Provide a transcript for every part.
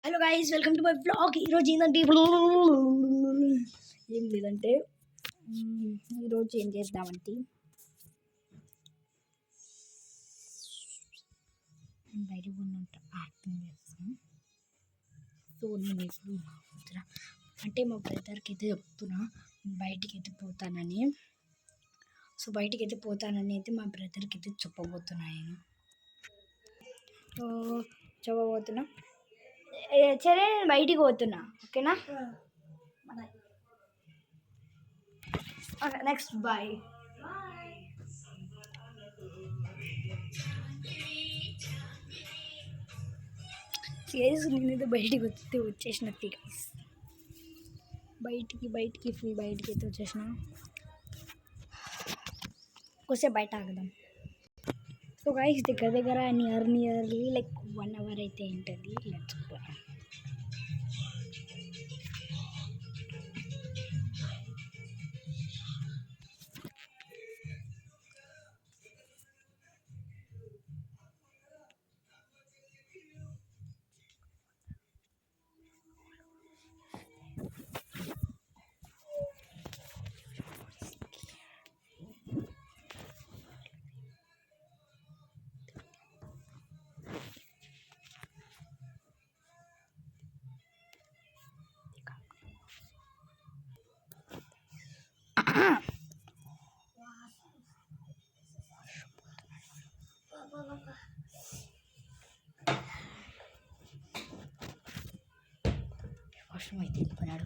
Hello guys, welcome to my blog. ఈరోజు ఏంటంటే ఏం లేదంటే ఈరోజు ఏం చేద్దామంటే బయటకు ఉన్నట్టు యాక్టింగ్ చేస్తాం. సో నేను ఇప్పుడు అంటే మా బ్రదర్కి అయితే చెప్తున్నా బయటికి అయితే పోతానని. సో బయటికి అయితే పోతానని అయితే మా బ్రదర్కి అయితే చెప్పబోతున్నా నేను. సో చెప్పబోతున్నా, సరే నేను బయటికి పోతున్నా, ఓకేనా? Next bye. సీరియస్ నేనైతే బయటికి వచ్చేసినట్టు గైస్. బయటికి ఫుల్ బయటికి అయితే వచ్చేసిన. కొద్దిసేపు బయట ఆగదాం. సో గైస్ దగ్గర నియర్లీ లైక్ 1 hour అయితే ఉంటుంది. Let's go. వాష్రూమ్ అయితే వెళ్ళిపోయినాడు.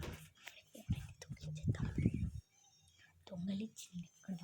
దొంగలిచ్చింది ఇక్కడ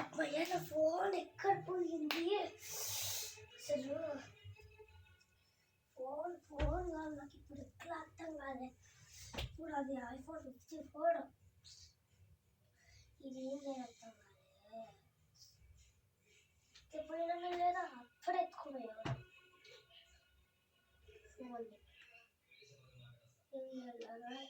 అమ్మయ్య, ఫోన్ ఎక్కడ పోయింది అసలు? ఫోన్ నాకు ఇప్పుడు ఎట్లా అర్థం కాలే. ఇప్పుడు అది iPhone 54. ఇది ఏం లేదు, అర్థం కాలే. ఎప్పుడైనా లేదా అప్పుడే ఎత్తుకుపోయినా ఫోన్. ఏం చేయాలి?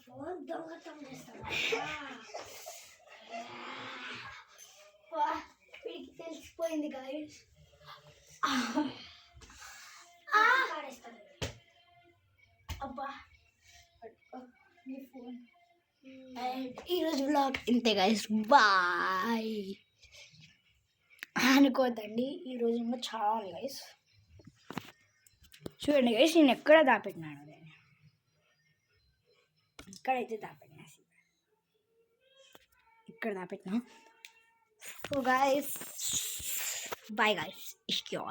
ఫోన్ దొంగతనం చేస్తావా? వీడికి తెలిసిపోయింది గాయస్. అబ్బా, నీ ఫోన్. అండ్ ఈరోజు బ్లాగ్ ఇంతే గాయస్. బాయ్. అనుకోవద్దండి, ఈరోజు ఇంకా చాలా ఉంది గైస్. చూడండి గైస్, నేను ఎక్కడ దాపెట్టినాను, నేను ఇక్కడైతే దాపెట్టినా, ఇక్కడ దాపెట్టినా. So guys, bye guys, ఇష్క్యూ.